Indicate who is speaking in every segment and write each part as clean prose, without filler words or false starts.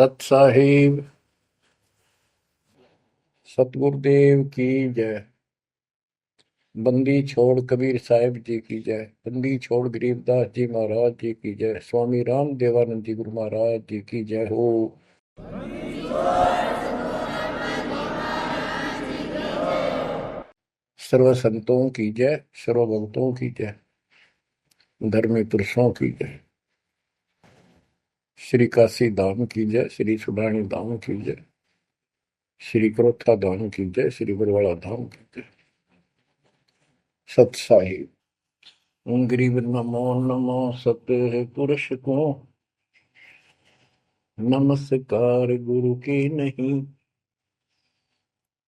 Speaker 1: सत साहिब सतगुरुदेव की जय। बंदी छोड़ कबीर साहिब जी की जय। बंदी छोड़ गरीबदास जी महाराज जी की जय। स्वामी राम देवानंद जी गुरु महाराज जी की जय हो। सर्व संतों की जय, सर्व भक्तों की जय, धर्मी पुरुषों की जय। श्री काशी धाम की जय, श्री सुडानी धाम की जय, श्री क्रोथा धाम की जय, श्री बरवाड़ा धाम की जय। सत साहिब गरीब नमो नमो सत पुरुष को नमस्कार गुरु की नहीं।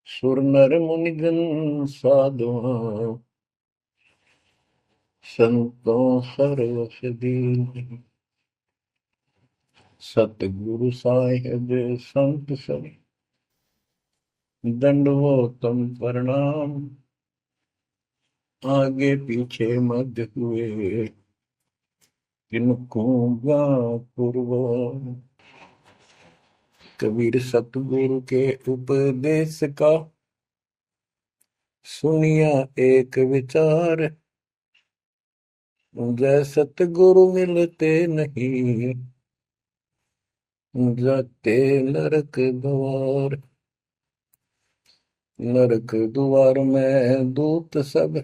Speaker 1: सुर नर मुनिजन साधुआ संतों सर्वसदीन। सतगुरु साहिब संत सब दंडवतम प्रणाम। आगे पीछे मध्य हुए किनको पूर्व। कबीर सतगुरु के उपदेश का सुनिया एक विचार। जय सतगुरु मिलते नहीं जाते नरक द्वार। नरक द्वार में दूत सब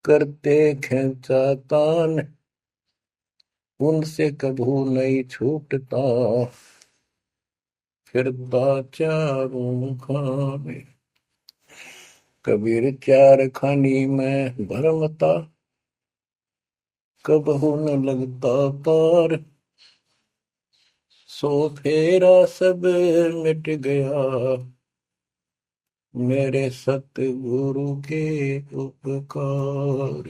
Speaker 1: करते खेचातान। उनसे कभू नहीं छूटता फिरता चारों खाने। कबीर चार खानी में भरमता कबहू न लगता पार। सो फेरा सब मिट गया मेरे सतगुरु के उपकार।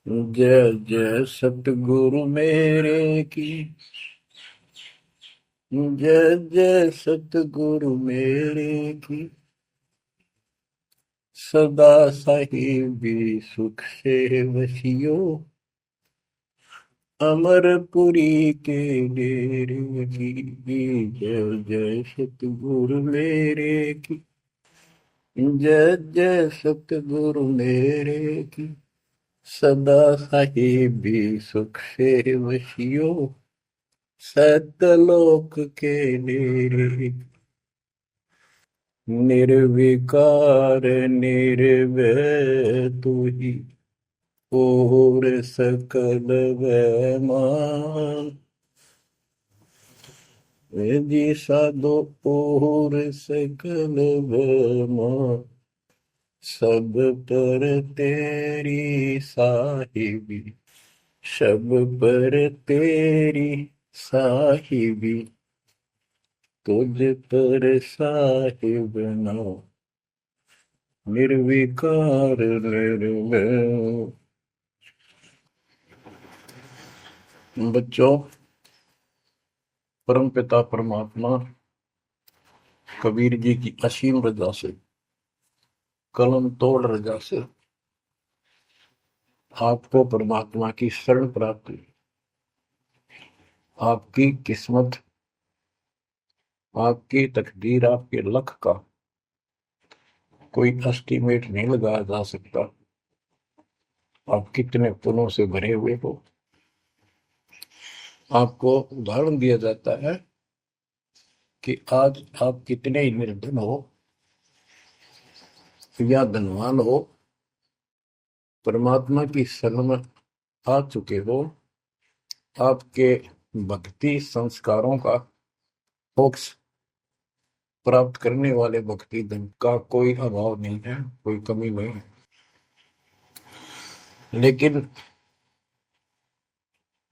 Speaker 1: जय जय सतगुरु मेरे की जय जय सतगुरु मेरे की। सदा साहिबी सुख से वसियो अमरपुरी के डेरे की। जय जय सतगुरु मेरे की जय जय सतगुरु मेरे की। सदा साहिबी सुख से वसियो सतलोक के डेरे। निर्विकार निर्भय तू ही और सकल वैमान। जी साधो और सकल वैमान। सब पर तेरी साहिबी सब पर तेरी साहिबी। तुझ पर साहिब नाम निर्विकार निर्भय। बच्चों, परम पिता परमात्मा कबीर जी की असीम रजा से, कलम तोड़ रजा से आपको परमात्मा की शरण प्राप्त हुई। आपकी किस्मत, आपकी तकदीर, आपके लक का कोई एस्टीमेट नहीं लगाया जा सकता। आप कितने पुण्यों से भरे हुए हो। आपको उदाहरण दिया जाता है कि आज आप कितने ही निर्धन हो या धनवान हो, परमात्मा की शरण में आ चुके हो। आपके भक्ति संस्कारों का मोक्ष प्राप्त करने वाले भक्ति धन का कोई अभाव नहीं है, कोई कमी नहीं है। लेकिन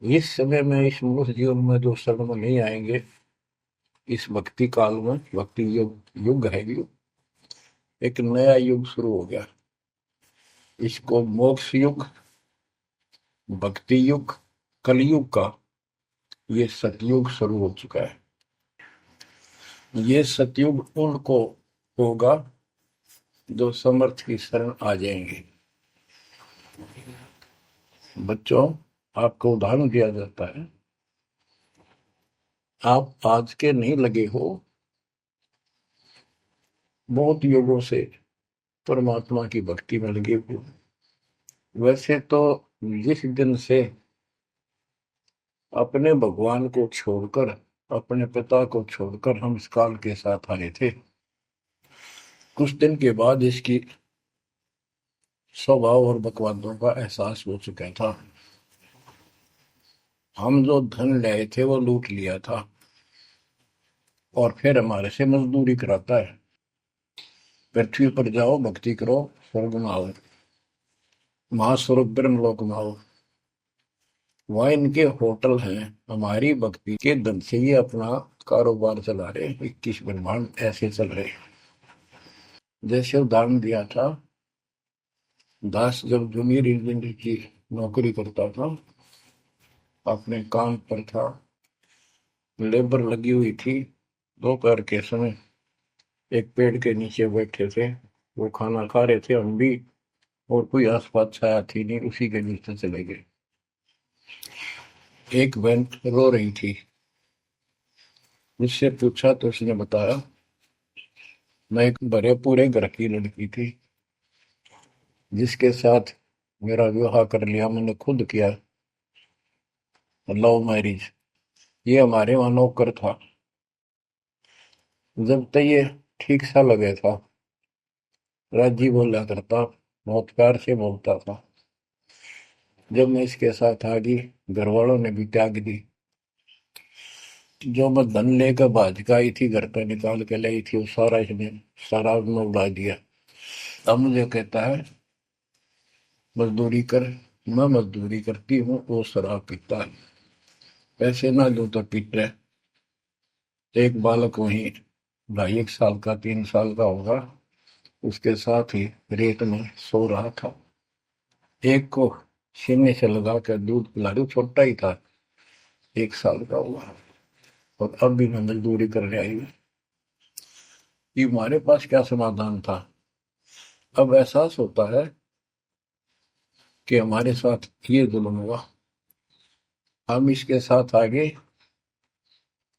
Speaker 1: इस समय में, इस मनुष्य जीवन में जो शरण में नहीं आएंगे, इस भक्ति काल में, भक्ति युग है, एक नया युग शुरू हो गया। इसको मोक्ष युग, भक्ति युग, कलयुग का ये सतयुग शुरू हो चुका है। ये सतयुग उनको होगा जो समर्थ की शरण आ जाएंगे। बच्चों, आपको उदाहरण दिया जाता है आप आज के नहीं लगे हो, बहुत युगों से परमात्मा की भक्ति में लगे हो। वैसे तो जिस दिन से अपने भगवान को छोड़कर, अपने पिता को छोड़कर हम इस काल के साथ आए थे, कुछ दिन के बाद इसकी स्वभाव और बकवादों का एहसास हो चुका था। हम जो धन लाए थे वो लूट लिया था और फिर हमारे से मजदूरी कराता है। पृथ्वी पर जाओ, भक्ति करो, स्वर्ग में आओ, महास्वरूप ब्रह्मलोक में आओ। वह इनके होटल हैं। हमारी भक्ति के धन से ये अपना कारोबार चला रहे। 21 ब्रह्मांड ऐसे चल रहे। जैसे उदाहरण दिया था, दास जब जूनियर इंजीनियर की नौकरी करता था, अपने काम पर था, लेबर लगी हुई थी, दोपहर के समय एक पेड़ के नीचे बैठे थे, वो खाना खा रहे थे, हम भी, और कोई आसपास छाया थी नहीं, उसी के नीचे चले गए। एक बहन रो रही थी, मुझसे पूछा तो उसने बताया, मैं एक भरे पूरे घर की लड़की थी जिसके साथ मेरा विवाह कर लिया, मैंने खुद किया, लव मैरिज। ये हमारे वहां नौकर था। जब तक ये ठीक सा लगे था, राजी बोला करता, बहुत प्यार से बोलता था। जब मैं इसके साथ आ गई, घर वालों ने भी त्याग दी। जो मैं धन लेकर भाज का आई थी, घर पे निकाल के लाई थी, वो सारा इसने शराब में उड़ा दिया। अब मुझे कहता है मजदूरी कर। मैं मजदूरी करती हूँ, वो शराब पीता है। पैसे ना दूं तो पीट रहे। एक बालक वहीं 2.5 साल का, 3 साल का होगा, उसके साथ ही रेत में सो रहा था। एक को सीने से लगा कर दूध पिला रही, छोटा ही था, 1 साल का हुआ, और अब भी मैं मजदूरी करने आई हूँ। कि हमारे पास क्या समाधान था। अब एहसास होता है कि हमारे साथ ये जुल्म हुआ, हम इसके साथ आगे,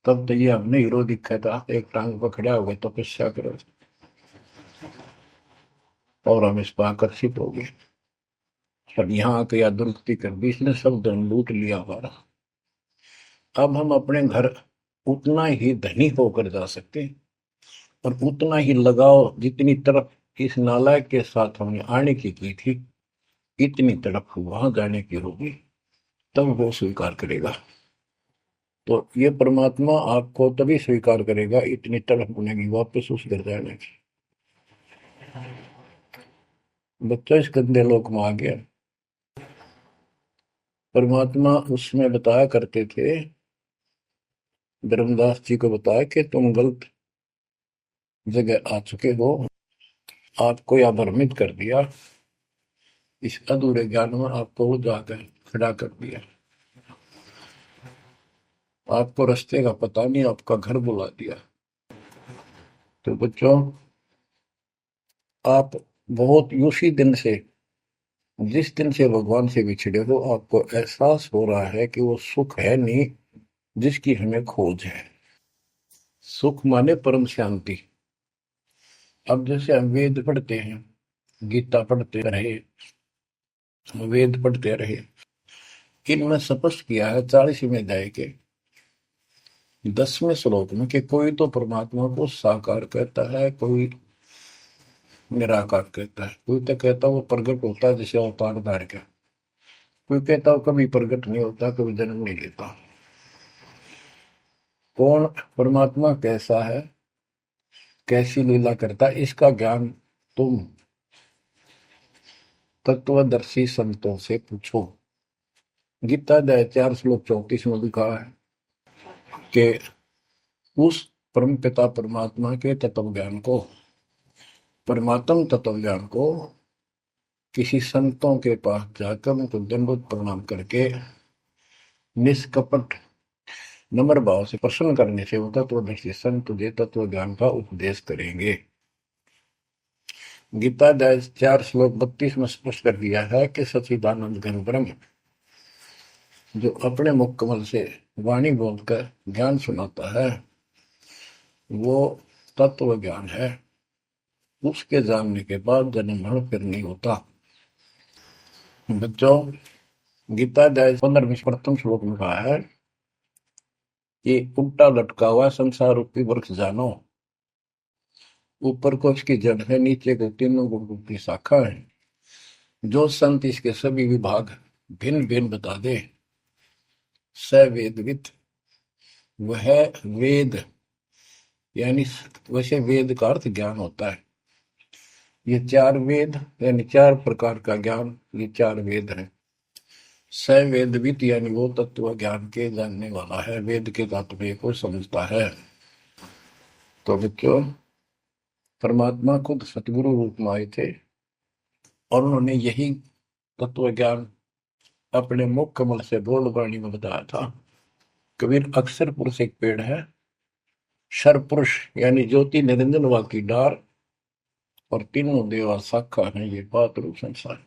Speaker 1: तब तो ये हमने हीरो दिखा था, एक टांग पर खड़ा हो गए, तपस्या करो, और हम इस पर आकर्षित हो गए। और यहाँ आके या दुरुस्ती कर दी, इसने सब धन लूट लिया हमारा। अब हम अपने घर उतना ही धनी होकर जा सकते हैं, और उतना ही लगाव जितनी तरफ इस नालायक के साथ हमने आने की थी, इतनी तरफ वहां जाने की होगी, तब वो स्वीकार करेगा। तो ये परमात्मा आपको तभी स्वीकार करेगा, इतनी तरफ बनेगी वापस उस घर जाने की। बच्चा इस गंदे लोक में आ गया। परमात्मा उसमें बताया करते थे, धर्मदास जी को बताया कि तुम गलत जगह आ चुके हो, आपको यह भ्रमित कर दिया, इस अधूरे ज्ञान में आपको वो जाकर खड़ा कर दिया, आपको रास्ते का पता नहीं, आपका घर बुला दिया। तो बच्चों, आप बहुत उसी दिन से, जिस दिन से भगवान से बिछड़े हो, आपको एहसास हो रहा है कि वो सुख है नहीं जिसकी हमें खोज है। सुख माने परम शांति। अब जैसे हम वेद पढ़ते हैं, गीता पढ़ते रहे, वेद पढ़ते रहे, इनमें स्पष्ट किया है 40वें अध्याय के 10वें श्लोक में कि कोई तो परमात्मा को साकार कहता है, कोई निराकार कहता है, कोई तो कहता है वो प्रकट होता है जैसे अवतार धार का, कोई कहता है कभी प्रकट नहीं होता, कभी जन्म नहीं लेता। कौन परमात्मा कैसा है, कैसी लीला करता है, इसका ज्ञान तुम तत्वदर्शी संतों से पूछो। गीता अध्याय 4 श्लोक 34 में लिखा है कि उस परम पिता परमात्मा के तत्व ज्ञान को, परमात्म तत्व ज्ञान को किसी संतों के पास जाकर उनको दंडवत प्रणाम करके निष्कपट नम्र भाव से प्रसन्न करने से वो तत्वदर्शी संत तुझे तत्व ज्ञान का उपदेश करेंगे। गीता अध्याय 4 श्लोक 32 में स्पष्ट कर दिया है कि सच्चिदानंद घन ब्रह्म जो अपने मुख कमल से वाणी बोलकर ज्ञान सुनाता है, वो तत्व ज्ञान है। उसके जानने के बाद जन्म मरण फिर नहीं होता। बच्चों, गीता अध्याय 15 प्रथम श्लोक में कहा है कि उल्टा लटका हुआ संसार रूपी वृक्ष जानो, ऊपर को इसकी जड़ है, नीचे को तीनों गुण की शाखा है। जो संत इसके सभी विभाग भिन्न भिन्न बता दे, स वेदविद, वह वेद, यानी वैसे वेद का अर्थ ज्ञान होता है। ये चार वेद यानी चार प्रकार का ज्ञान, ये चार वेद है। स वेदविद यानी वो तत्व ज्ञान के जानने वाला है, वेद के तात्पर्य को समझता है। तो बच्चों, परमात्मा खुद सतगुरु रूप में आए थे और उन्होंने यही तत्व ज्ञान अपने मुख कमल से बोल वाणी में बताया था। कबीर अक्षर पुरुष एक पेड़ है, शर पुरुष यानी ज्योति निरंजन वा की डार, और तीनों देवा शाखा है ये बात रूप संसार।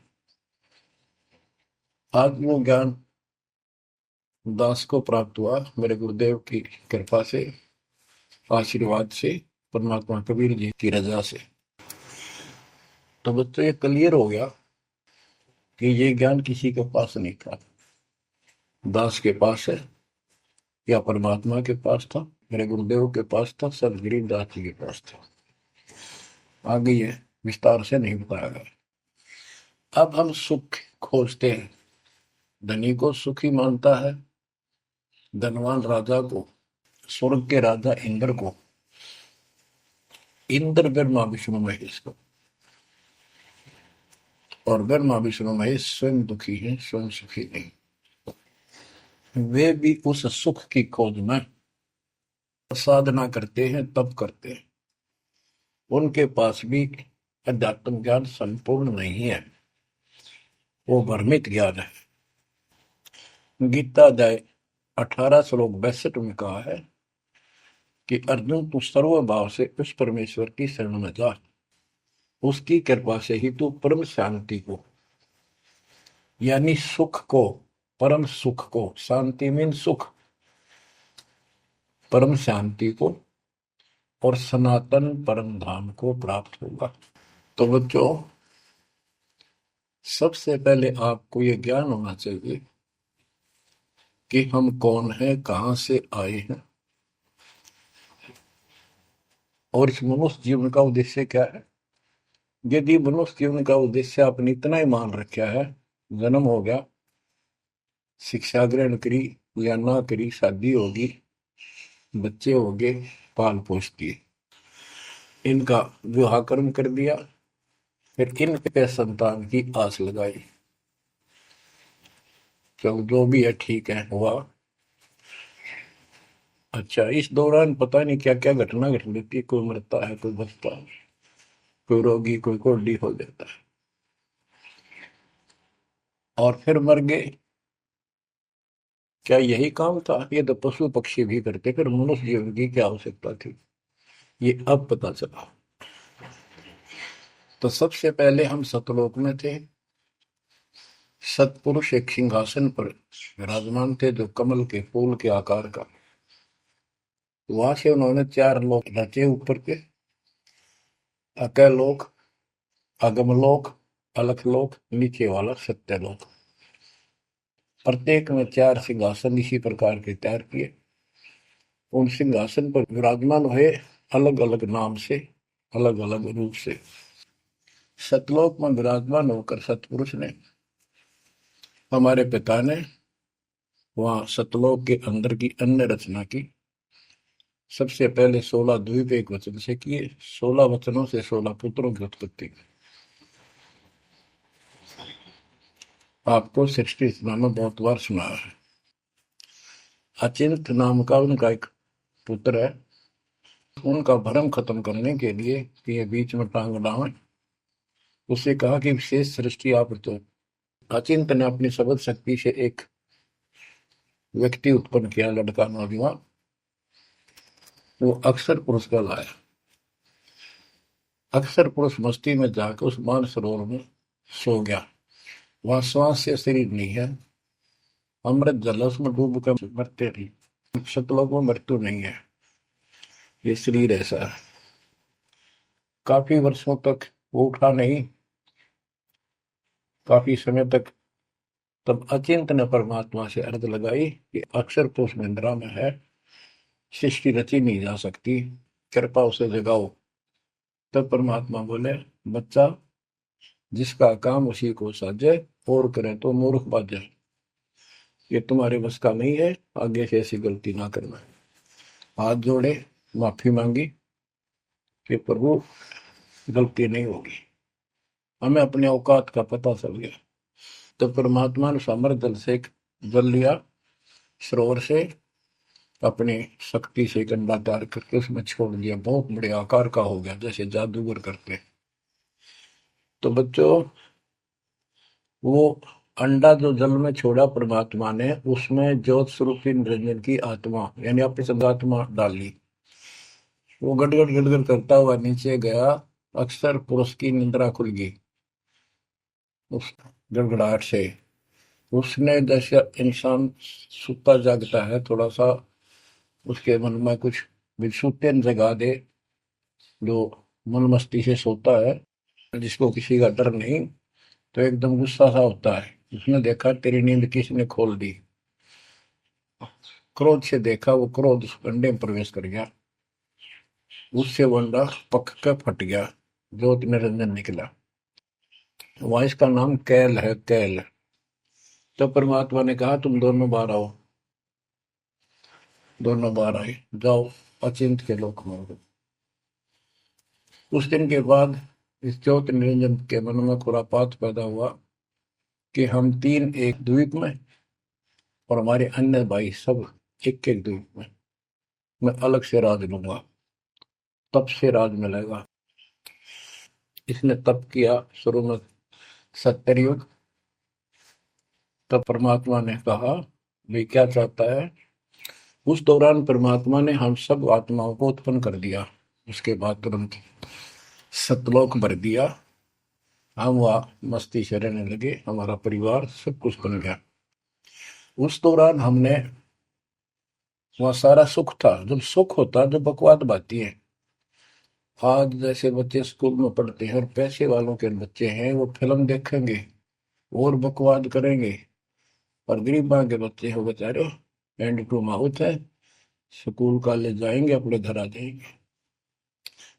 Speaker 1: आज वो ज्ञान दास को प्राप्त हुआ मेरे गुरुदेव की कृपा से, आशीर्वाद से, परमात्मा कबीर जी की रजा से। तो बच्चों, ये क्लियर हो गया कि ये ज्ञान किसी के पास नहीं था, दास के पास है या परमात्मा के पास था, मेरे गुरुदेव के पास था, सर गरीबदास जी के पास था। आगे ये विस्तार से नहीं बताया गया। अब हम सुख खोजते हैं, धनी को सुखी मानता है, धनवान राजा को, स्वर्ग के राजा इंद्र को, इंद्र ब्रह्मा विष्णु महेश को, और ब्रह्मा विष्णु महेश स्वयं दुखी हैं, स्वयं सुखी नहीं। वे भी उस सुख की खोज में साधना करते हैं, तप करते हैं। उनके पास भी अध्यात्म ज्ञान संपूर्ण नहीं है, वो भ्रमित ज्ञान है। गीता अध्याय 18 श्लोक 62 में कहा है कि अर्जुन, तू सर्व भाव से उस परमेश्वर की शरण में जा, उसकी कृपा से ही तू परम शांति को, यानी सुख को, परम सुख को, शांति मीन सुख, परम शांति को और सनातन परम धाम को प्राप्त होगा। तो बच्चों, सबसे पहले आपको यह ज्ञान होना चाहिए कि हम कौन हैं, कहां से आए हैं, और इस मनुष्य जीवन का उद्देश्य क्या है। यदि मनुष्य जीवन का उद्देश्य आपने इतना ही मान रखा है, जन्म हो गया, शिक्षा ग्रहण करी या ना करी, शादी होगी, बच्चे हो गए, पाल पोष दिए, इनका विवाह कर्म कर दिया, फिर इनके संतान की आस लगाई, चलो जो भी है ठीक है, हुआ। अच्छा, इस दौरान पता नहीं क्या क्या घटना घट लेती है, कोई मरता है, कोई बचता है, कोई रोगी, कोई कोढ़ी हो जाता है, और फिर मर गए। क्या यही काम था? ये तो पशु पक्षी भी करते, फिर मनुष्य जीवन की क्या आवश्यकता थी, ये अब पता चला। तो सबसे पहले हम सतलोक में थे, सतपुरुष एक सिंहासन पर विराजमान थे जो कमल के फूल के आकार का। वहां से उन्होंने चार लोक रचे ऊपर के, अकलोक, अगमलोक, अलखलोक, नीचे वाला सत्यलोक। प्रत्येक में चार सिंहासन इसी प्रकार के तैयार किए। उन सिंहासन पर विराजमान हुए अलग अलग नाम से, अलग अलग रूप से। सतलोक में विराजमान होकर सतपुरुष ने, हमारे पिता ने वहां सतलोक के अंदर की अन्य रचना की। सबसे पहले 16 द्वीप एक वचन से किए, 16 वचनों से 16 पुत्रों की उत्पत्ति की। आपको सृष्टि रचना में बहुत बार सुना है। अचिंत नाम का उनका एक पुत्र है, उनका भ्रम खत्म करने के लिए कि ये बीच में टांग डालें, उसे कहा कि विशेष सृष्टि आप तो। अचिंत ने अपनी शब्द शक्ति से एक व्यक्ति उत्पन्न किया, लड़का नौजवान, वो अक्षर पुरुष का लाया। अक्षर पुरुष मस्ती में जाकर उस मान सरोवर में सो गया। वहां श्वास से शरीर नहीं है, अमृत जल उसमें डूब कर मरते रही। सतलोक में मृत्यु नहीं है, ये शरीर ऐसा है। काफी वर्षों तक वो उठा नहीं, काफी समय तक। तब अचिंत ने परमात्मा से अर्ज लगाई कि अक्षर तो उस निंद्रा में है, सृष्टि रची नहीं जा सकती, कृपा उसे जगाओ। तब परमात्मा बोले, बच्चा, जिसका काम उसी को साजे, और करें तो मूर्ख बाजे। ये तुम्हारे बस का नहीं है, आगे से ऐसी गलती ना करना। हाथ जोड़े, माफी मांगी कि प्रभु गलती नहीं होगी। हमें अपने औकात का पता चल गया। तो परमात्मा ने समर जल से जल लिया, सरोवर से, अपनी शक्ति से गंडा डाल करके उसमें छोड़ दिया। बहुत बड़े आकार का हो गया, जैसे जादूगर करते। तो बच्चों, वो अंडा जो जल में छोड़ा परमात्मा ने, उसमें ज्योत स्वरूपी निरंजन की आत्मा यानी अपनी सदात्मा डाली। वो गड़गड़ गड़गड़ करता हुआ नीचे गया। अक्सर पुरुष की निंद्रा खुल गई उस गड़गड़ाहट से। उसने, जैसे इंसान सुता जागता है, थोड़ा सा उसके मन में कुछ विक्षुप्तन जगा दे, जो मन मस्ती से सोता है, जिसको किसी का डर नहीं, तो एकदम गुस्सा सा होता है। उसने देखा तेरी नींद किसने खोल दी। क्रोध से देखा, वो क्रोध उस अंडे में प्रवेश कर गया। उससे वो अंडा पक कर फट गया, ज्योति निरंजन निकला। वहां इसका नाम कैल है, कैल। तो परमात्मा ने कहा, तुम दोनों बाहर आओ। दोनों बाहर आए, जाओ अचिंत के लोक में। उस दिन के बाद इस ज्योति निरंजन के मन में खुरापात पैदा हुआ कि हम तीन एक द्वीप में, और हमारे अन्य भाई सब एक एक द्वीप में। मैं अलग से राज लूंगा, तप से राज मिलेगा। इसने तप किया शुरू में, सत्तर युग। तब परमात्मा ने कहा, भाई क्या चाहता है। उस दौरान परमात्मा ने हम सब आत्माओं को उत्पन्न कर दिया। उसके बाद तुरंत सतलोक भर दिया। हम वहाँ मस्ती से रहने लगे, हमारा परिवार सब कुछ बन गया। उस दौरान हमने, वहाँ सारा सुख था। जब सुख होता, जब बकवाद बाती है। आज जैसे बच्चे स्कूल में पढ़ते हैं और पैसे वालों के बच्चे हैं, वो फिल्म देखेंगे और बकवाद करेंगे। और गरीबां के बच्चे हो बेचारे, एंड टू माउथ है, स्कूल कॉलेज जाएंगे, अपने घर आ जाएंगे।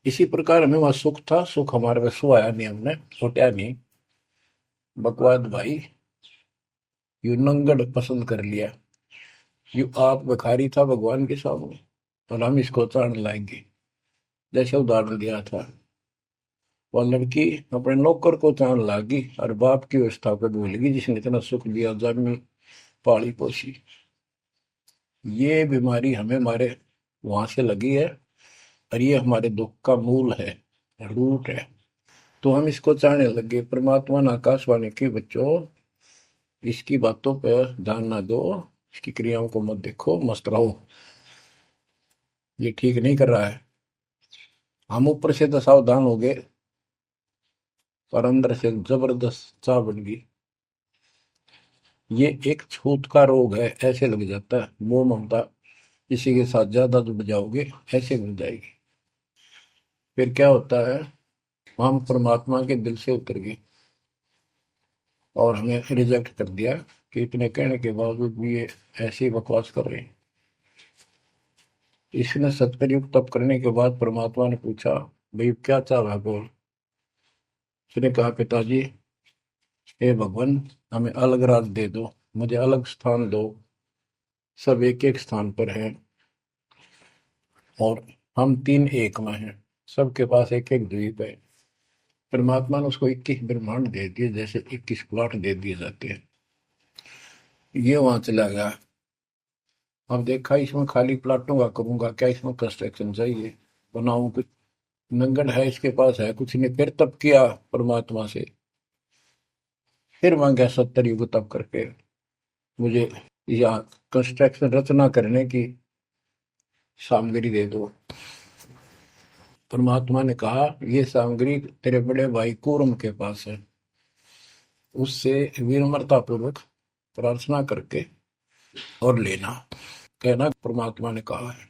Speaker 1: इसी प्रकार हमें वहां सुख था। सुख हमारे में सुहाया नहीं, हमने छुटा नहीं। बकवाद भाई, यू नंगड़ पसंद कर लिया। यू आप भिखारी था भगवान के सामने, और हम इसको चाण लाएंगे। जैसे उदाहरण दिया था, वह लड़की अपने नौकर को चाण लागी और बाप की व्यवस्था पर भूल गई, जिसने इतना सुख दिया, जन्मी पाली पोसी। ये बीमारी हमें हमारे वहां से लगी है, और ये हमारे दुख का मूल है, रूट है। तो हम इसको चाहने लगे। परमात्मा ने आकाशवाणी की, बच्चों इसकी बातों पर ध्यान ना दो, इसकी क्रियाओं को मत देखो, मस्त रहो, ये ठीक नहीं कर रहा है। हम ऊपर से तो सावधान हो गए, पर अंदर से जबरदस्त चाह बन गई। ये एक छूत का रोग है, ऐसे लग जाता है। मोह ममता किसी के साथ ज्यादा जुड़ जाओगे, ऐसे मिल जाएगी। फिर क्या होता है, हम परमात्मा के दिल से उतर गए और हमें रिजेक्ट कर दिया कि इतने कहने के बावजूद भी ये ऐसी बकवास कर रहे हैं। इसने सत्कर्युग तप करने के बाद परमात्मा ने पूछा, भाई क्या चाह रहा बोल। उसने कहा, पिताजी, हे भगवान, हमें अलग राज दे दो, मुझे अलग स्थान दो। सब एक एक स्थान पर हैं, और हम तीन एक में हैं। सबके पास एक एक द्वीप है। परमात्मा ने उसको 21 ब्रह्मांड दे दिए, जैसे 21 प्लॉट दे दिए जाते हैं। ये वहां चला गया। अब देखा, इसमें खाली प्लाटों का करूंगा क्या, इसमें कंस्ट्रक्शन चाहिए, बनाऊं कुछ। नंगन है, इसके पास है कुछ नहीं। फिर तब किया परमात्मा से, फिर मांगा 70 युग तब करके, मुझे यहाँ कंस्ट्रक्शन रचना करने की सामग्री दे दो। परमात्मा ने कहा, ये सामग्री तेरे बड़े भाई कूर्म के पास है, उससे विनम्रता पूर्वक प्रार्थना करके और लेना। कहना परमात्मा ने कहा है।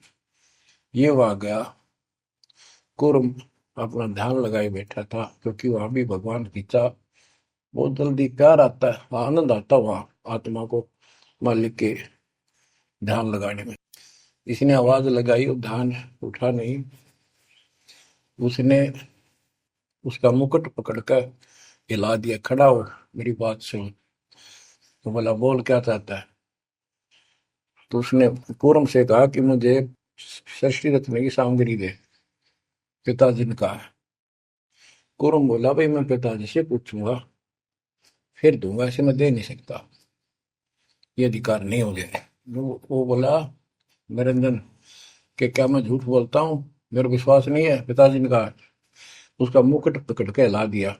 Speaker 1: ये वहां गया, कुर्म अपना ध्यान लगाए बैठा था, क्योंकि वहां भी भगवान खींचा, बहुत जल्दी प्यार आता है, आनंद आता है वहां आत्मा को मालिक के ध्यान लगाने में। इसने आवाज लगाई और ध्यान उठा नहीं। उसने उसका मुकुट पकड़कर हिला दिया, खड़ा हो मेरी बात सुन। तो बोला बोल क्या चाहता है। तो उसने पूरम से कहा कि मुझे सृष्टि रचने की सामग्री दे, पिताजी ने कहा। पूरम बोला भाई मैं पिताजी से पूछूंगा फिर दूंगा, ऐसे मैं दे नहीं सकता, ये अधिकार नहीं हो गया। वो बोला निरंजन कि क्या मैं झूठ बोलता हूँ, मेरा विश्वास नहीं है। पिताजी ने कहा। उसका मुकुट पकड़ के हिला दिया।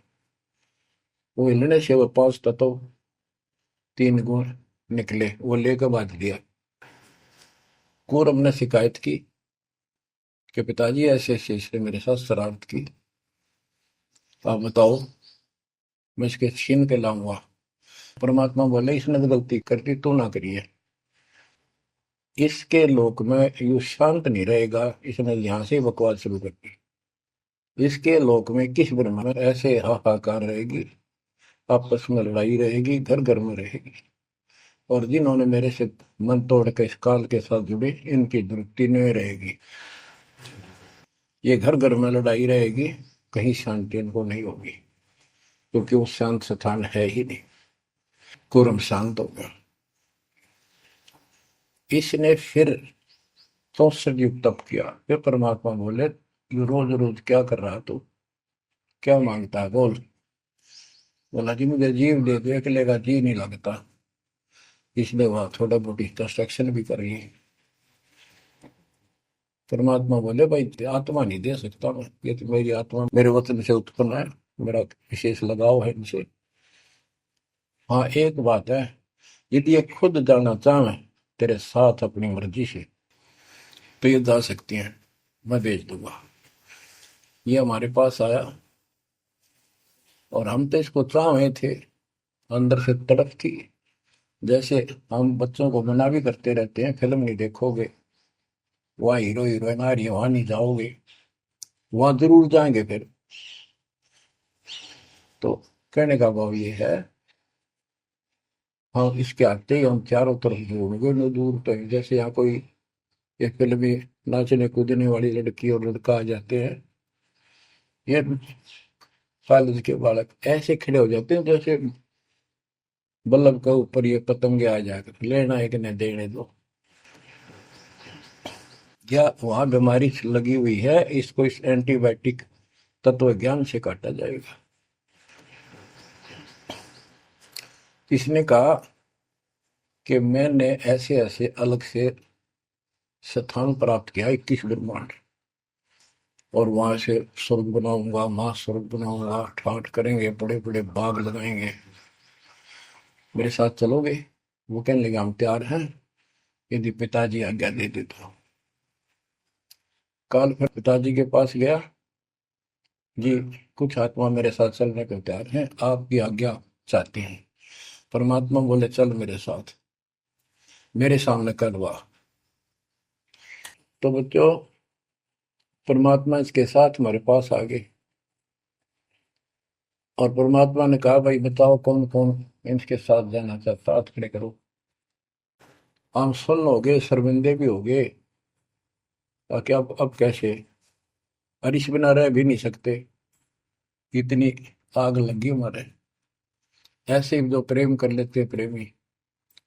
Speaker 1: वो हिलने से वो 5 तत्व 3 गुण निकले, वो लेकर बांध दिया। कौरव ने शिकायत की कि पिताजी ऐसे ऐसे इसने मेरे साथ शरारत की, आप बताओ मैं इसके छीन के लाऊंगा। परमात्मा बोले इसने तो गलती कर दी, तू ना करिए। इसके लोक में यू शांत नहीं रहेगा, इसने यहां से बकवास शुरू कर दी। इसके लोक में किस ब्रह्म में ऐसे हाहाकार रहेगी, आपस में लड़ाई रहेगी, घर घर में रहेगी। और जिन्होंने मेरे से मन तोड़ के इस काल के साथ जुड़े, इनकी दुरुक्ति नहीं रहेगी। ये घर घर में लड़ाई रहेगी, कहीं शांति इनको नहीं होगी, क्योंकि वो शांत स्थान है ही नहीं। कुरम शांत हो गया। इसने फिर 64 युग तप किया। फिर परमात्मा बोले ये रोज रोज क्या कर रहा तू, क्या मांगता है बोल। बोला जी मुझे जीव दे दे, अकेले का जी नहीं लगता। इसलिए वहां थोड़ा मोटी कंस्ट्रक्शन भी कर रही है। परमात्मा बोले भाई आत्मा नहीं दे सकता मैं, ये तो मेरी आत्मा मेरे वतन से उत्पन्न है, मेरा विशेष लगाव है इनसे। हाँ एक बात है, यदि ये खुद जाना चाहे तेरे साथ अपनी मर्जी से तो ये जा सकती हैं, मैं भेज दूंगा। ये हमारे पास आया और हम तो इसको चाहे थे, अंदर से तड़प थी। जैसे हम बच्चों को मना भी करते रहते हैं, फिल्म नहीं देखोगे, वहाँ हीरो हीरोइन आ रही है वहां नहीं जाओगे, वहां जरूर जाएंगे फिर। तो कहने का भाव ये है, हाँ इसके आते ही हम चारों तरफ ढूंढोगे न दूर तक। जैसे यहाँ कोई एक फिल्म में नाचने कूदने वाली लड़की और लड़का आ जाते हैं, ये कॉलेज के बालक ऐसे खड़े हो जाते हैं जैसे बल्लभ का ऊपर ये पतंगे आ जाकर लेना है कि नहीं देने दो। या वहां बीमारी लगी हुई है, इसको इस एंटीबायोटिक तत्व ज्ञान से काटा जाएगा। इसने कहा कि मैंने ऐसे ऐसे अलग से स्थान प्राप्त किया 21 ब्रह्मांड, और वहां से स्वर्ग बनाऊंगा, मां स्वर्ग बनाऊंगा, ठाट करेंगे, बड़े बड़े बाग लगाएंगे, मेरे साथ चलोगे। वो कहने लगे हम तैयार हैं, यदि पिताजी आज्ञा दे दे तो। काल फिर पिताजी के पास गया, जी कुछ आत्मा मेरे साथ चलने को तैयार हैं, आपकी आज्ञा चाहते हैं। परमात्मा बोले चल मेरे साथ, मेरे सामने करवा। तो बच्चों परमात्मा इसके साथ हमारे पास आ गए, और परमात्मा ने कहा भाई बताओ कौन कौन इनके साथ जाना चाहता, हाथ खड़े करो। हम सुन्न हो गए, शर्मिंदे भी हो गए, ताकि अब कैसे, अरिश बिना रह भी नहीं सकते, इतनी आग लगी हमारे। ऐसे ही जो प्रेम कर लेते हैं प्रेमी,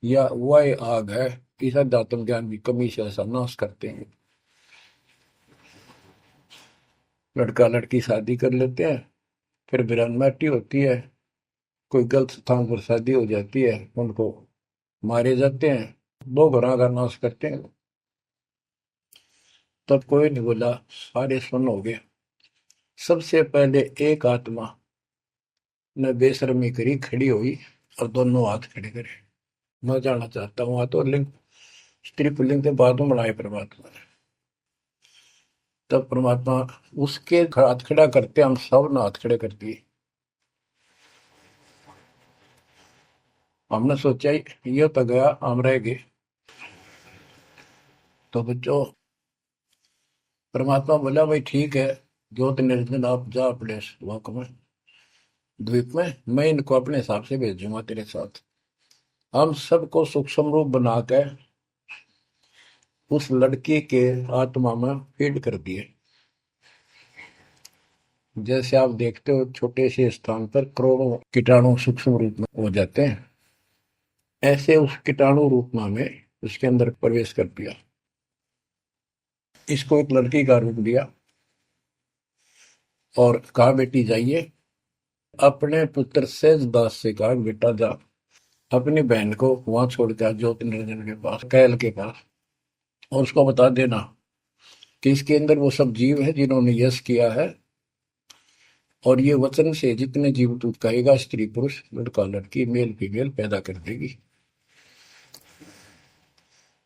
Speaker 1: या वह आग है, इस अध्यात्म ज्ञान की कमी से ऐसा नाश करते हैं। लड़का लड़की शादी कर लेते हैं, फिर वीरानमाटी होती है, कोई गलत स्थान पर शादी हो जाती है, उनको मारे जाते हैं, 2 घरों का नाश करते हैं। तब कोई नहीं बोला, सारे सुन हो गए। सबसे पहले एक आत्मा ने बेशर्मी करी, खड़ी हुई और दोनों हाथ खड़े करे, मैं जाना चाहता हूँ। हाथ और लिंग स्त्री पुल्लिंग के बाद में बनाए परमात्मा ने। तब परमात्मा उसके हाथ खड़ा करते हम सब ने हाथ खड़े कर दिए। हमने सोचा ये तो गया, हम रह गए। तो बच्चों परमात्मा बोला भाई ठीक है, ज्योत निरंजन आप जा अपने लोक में, द्वीप में, मैं इनको अपने हिसाब से भेजूंगा तेरे साथ। हम सबको सूक्ष्म रूप बना के उस लड़की के आत्मा में फीड कर दिए। जैसे आप देखते हो छोटे से स्थान पर करोड़ों कीटाणु सूक्ष्म रूप में हो जाते हैं, ऐसे उस कीटाणु रूप में उसके अंदर प्रवेश कर दिया। इसको एक लड़की का रूप दिया और कहा बेटी जाइए, अपने पुत्र सेज दास से कहा बेटा जा अपनी बहन को वहां छोड़ के ज्योति निरंजन के पास, कैल के पास, और उसको बता देना कि इसके अंदर वो सब जीव है जिन्होंने यश किया है, और ये वचन से जितने जीव तू कहेगा स्त्री पुरुष लड़का लड़की मेल फीमेल पैदा कर देगी।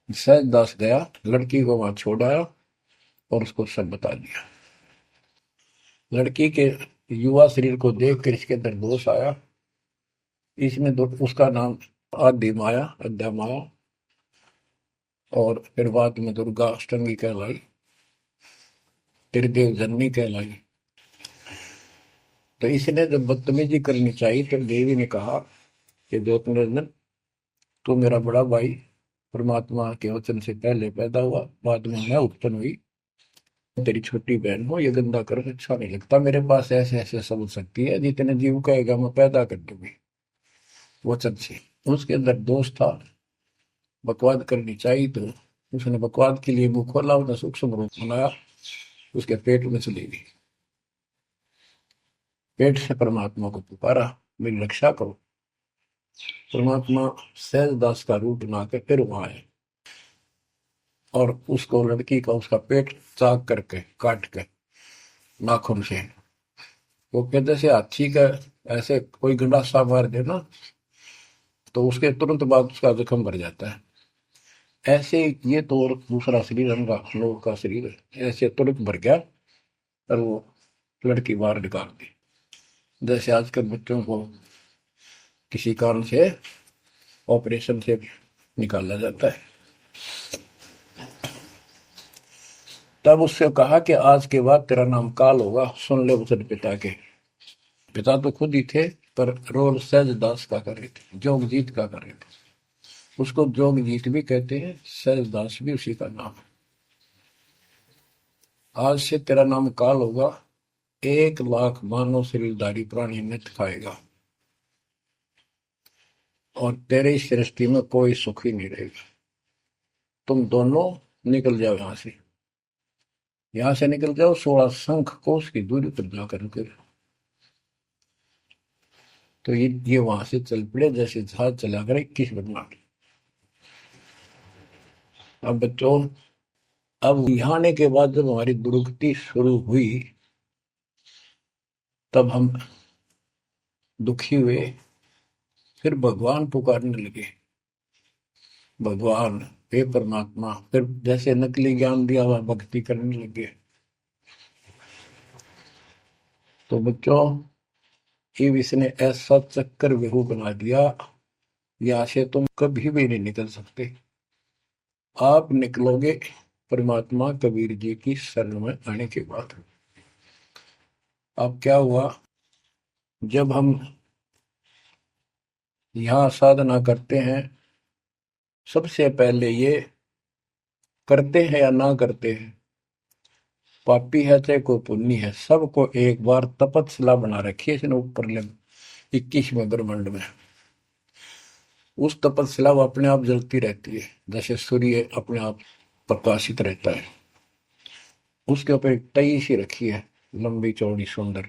Speaker 1: सहज दास गया, लड़की को वहां छोड़ आया और उसको सब बता दिया। लड़की के युवा शरीर को देख कर इसके अंदर दोष आया। इसमें उसका नाम आदि माया, अद्या माया, और फिर बाद में दुर्गा अष्टंगी कहलाई, त्रिदेव जननी कहलाई। तो इसने जब बदतमीजी करनी चाहिए तो देवी ने कहा कि ज्योति निरंजन तू मेरा बड़ा भाई, परमात्मा के वचन से पहले पैदा हुआ, बाद में मैं उत्पन्न हुई, तेरी छोटी बहन हो, ये गंदा कर अच्छा नहीं लगता। मेरे पास ऐसे ऐसे सब शक्ति है, जितने जीव कहेगा मैं पैदा कर दूंगी वचन से। उसके अंदर दोष था, बकवाद करनी चाहिए, तो उसने बकवाद के लिए मुंह खोला, उसने सूक्ष्म रूप बनाया, उसके पेट में चली गई। पेट से परमात्मा को पुकारा मेरी रक्षा करो। परमात्मा सहज दास का रूप बना के फिर वहां आए और उसको लड़की का उसका पेट चाक करके काट के नाखून से, वो कहते से हाथी का ऐसे कोई गंडासा मार दे ना तो उसके तुरंत बाद उसका जख्म भर जाता है। ऐसे ये तो और दूसरा शरीर अंगा लोग का शरीर ऐसे तुरंत भर गया और वो लड़की बाहर निकाल दी। जैसे आजकल बच्चों को किसी कारण से ऑपरेशन से निकाला जाता है। तब उससे कहा कि आज के बाद तेरा नाम काल होगा, सुन ले वचन पिता के। पिता तो खुद ही थे पर रोल सहज दास का कर रहे थे, जोगजीत का कर रहे थे। उसको जोगजीत भी कहते हैं, सहज दास भी उसी का नाम है। आज से तेरा नाम काल होगा, 1,00,000 मानव शरीरधारी प्राणी नित्य खाएगा और तेरे इस सृष्टि में कोई सुख ही नहीं रहेगा। तुम दोनों निकल जाओ यहां से निकल जाओ, 16 शंख कोस की दूरी पर जाकर कर। तो ये वहां से चल पड़े जैसे जहाज चला कर 21 ब्रह्मांड। अब बच्चों, अब यहाँ आने के बाद जब हमारी दुर्गति शुरू हुई तब हम दुखी हुए, फिर भगवान पुकारने लगे, भगवान हे परमात्मा। फिर जैसे नकली ज्ञान दिया हुआ भक्ति करने लगे। तो बच्चों, ये इसने ऐसा चक्कर व्यू बना दिया, यहाँ से तुम कभी भी नहीं निकल सकते। आप निकलोगे परमात्मा कबीर जी की शरण में आने के बाद। अब क्या हुआ, जब हम यहाँ साधना करते हैं, सबसे पहले ये करते हैं या ना करते हैं, पापी है चाहे कोई पुण्य है, सबको एक बार तपस्या बना रखी है इसने ऊपर 21वें ब्रह्मांड में। उस तपस्या वो अपने आप जलती रहती है, जैसे सूर्य अपने आप प्रकाशित रहता है। उसके ऊपर एक तई सी रखी है, लंबी चौड़ी सुंदर,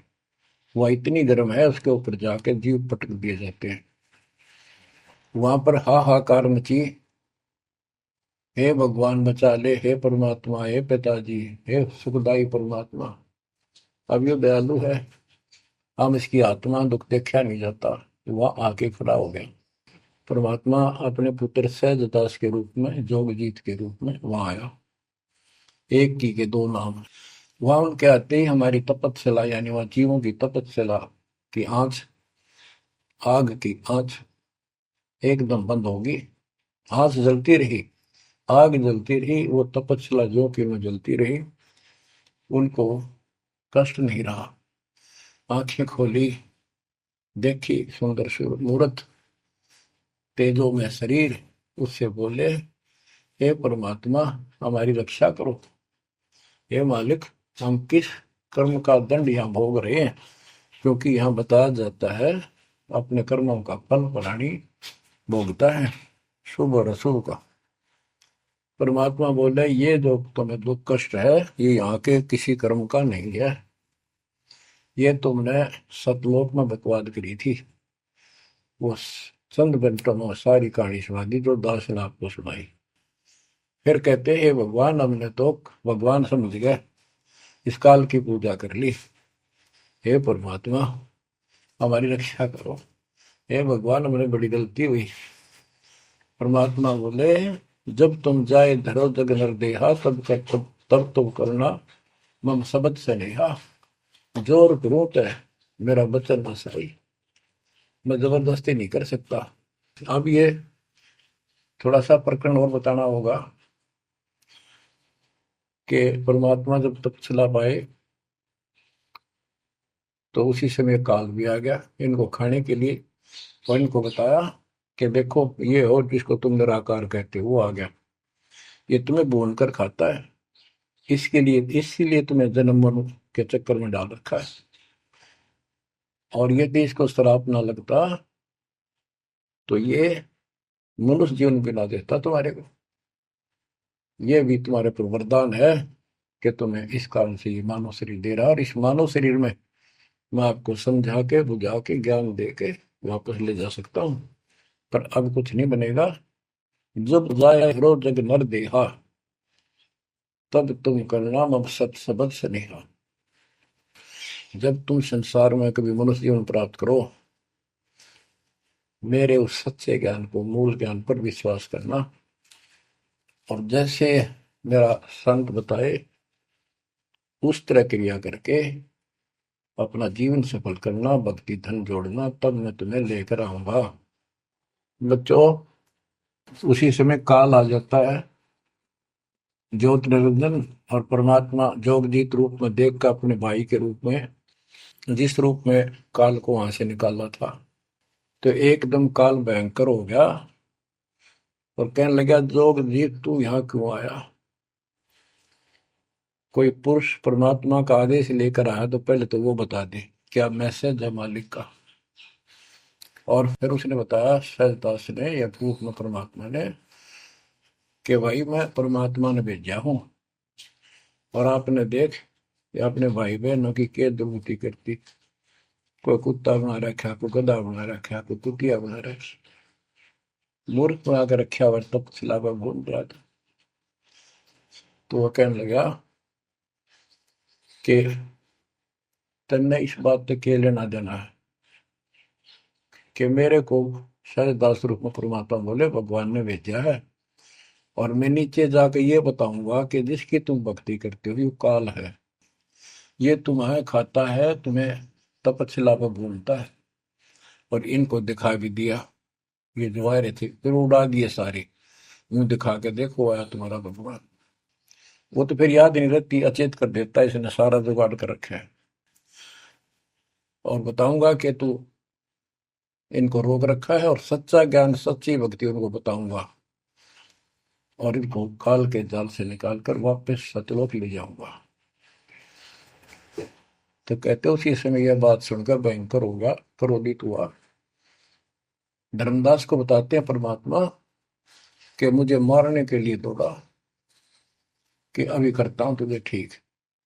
Speaker 1: वह इतनी गर्म है उसके ऊपर जाके जीव पटक दिए जाते हैं। वहां पर हाहाकार मची, हे भगवान बचा ले, हे परमात्मा, हे पिताजी, हे सुखदाई परमात्मा। अब ये दयालु है, हम इसकी आत्मा दुख देखा नहीं जाता, वह आके खड़ा हो गया। परमात्मा अपने पुत्र सहजदास के रूप में, जोगजीत के रूप में वहां आया। एक की के दो नाम। वहां उनके आते ही हमारी तपस्या, यानी वहां जीवों की तपस्या की आंच, आग की आंच एकदम बंद होगी। आंच जलती रही, आग जलती रही, वो तपस्या जो कि में जलती रही, उनको कष्ट नहीं रहा। आंखें खोली, देखी सुंदर मूर्त, तेजो में शरीर, उससे बोले, हे परमात्मा, हमारी रक्षा करो। हे मालिक, हम किस कर्म का दंड यहाँ भोग रहे हैं? क्योंकि यहाँ बताया जाता है अपने कर्मों का फल प्राणी भोगता है, शुभ और अशुभ का। परमात्मा बोले, ये जो तुम्हें दुख कष्ट है, ये यहाँ के किसी कर्म का नहीं है। ये तुमने सतलोक में बकवाद करी थी। वो चंद घंटों में सारी कहानी सुना दी जो दास ने आपको सुनाई। फिर कहते, हे भगवान, हमने तो भगवान समझ गए, इस काल की पूजा कर ली। हे परमात्मा, हमारी रक्षा करो। हे भगवान, हमने बड़ी गलती हुई। परमात्मा बोले, जब तुम जाए धरो जग नर देहा, तब तुम करना मम सबद से नेहा। जोर करूं है मेरा बचन बसाई, मैं जबरदस्ती नहीं कर सकता। अब ये थोड़ा सा प्रकरण और बताना होगा कि परमात्मा जब तक चला पाए तो उसी समय काल भी आ गया इनको खाने के लिए, और इनको बताया कि देखो ये हो जिसको तुम निराकार कहते हो, वो आ गया, ये तुम्हें भून कर खाता है, इसके लिए इसीलिए तुम्हें जन्म मरण के चक्कर में डाल रखा है। और यदि इसको श्राप ना लगता तो ये मनुष्य जीवन भी ना देता तुम्हारे को। ये भी तुम्हारे पर वरदान है कि तुम्हें इस कारण से ये मानव शरीर दे रहा है, और इस मानव शरीर में मैं आपको समझा के बुझा के ज्ञान दे के वापस ले जा सकता हूँ। पर अब कुछ नहीं बनेगा। जब जाए रो जग नर देहा, तब तुम करना मम सत सबद स्नेहा। जब तुम संसार में कभी मनुष्य जीवन प्राप्त करो, मेरे उस सच्चे ज्ञान को, मूल ज्ञान पर विश्वास करना, और जैसे मेरा संत बताए उस तरह क्रिया करके अपना जीवन सफल करना, भक्ति धन जोड़ना, तब मैं तुम्हें लेकर आऊंगा। बच्चों, उसी समय काल आ जाता है, ज्योत निरंजन और परमात्मा जोगजीत रूप में देख कर अपने भाई के रूप में, जिस रूप में काल को वहां से निकाला था, तो एकदम काल भयंकर हो गया और कहने लगा, जोगजीत तू यहाँ क्यों आया? कोई पुरुष परमात्मा का आदेश लेकर आया तो पहले तो वो बता दे क्या मैसेज है मालिक का। और फिर उसने बताया सहजदास ने या रूप में परमात्मा ने कि भाई मैं परमात्मा ने भेजा हूं, और आपने देख ये अपने भाई बहनों की क्या दुर्गति करती, कोई कुत्ता बना रखा, कोई गधा बना रखा, कोई कुतिया बना रखा, मूर्ख बना कर रखा हुआ, तब सिलावा घूम रहा था। तो वह कहने लगा कि तन्ने इस बात से क्या लेना देना है कि मेरे को सहजदास रूप में परमात्मा बोले भगवान ने भेजा है, और मैं नीचे जाकर ये बताऊंगा कि जिसकी तुम भक्ति करते हो ये काल है, ये तुम्हें खाता है, तुम्हें तपस्या पर भूलता है। और इनको दिखा भी दिया, ये जो आ रहे थे फिर उड़ा दिए सारे, यूं दिखा के देखो आया तुम्हारा भगवान। वो तो फिर याद नहीं रहती, अचेत कर देता है, इसने सारा जुगाड़ कर रखा है। और बताऊंगा कि तू इनको रोक रखा है, और सच्चा ज्ञान सच्ची भक्ति उनको बताऊंगा, और इनको काल के जाल से निकाल कर वापस सतलोक ले जाऊंगा। तो कहते उसी समय यह बात सुनकर भयंकर होगा, क्रोधित हुआ। धर्मदास को बताते हैं परमात्मा कि मुझे मारने के लिए दौड़ा, कि अभी करता हूं तुझे ठीक,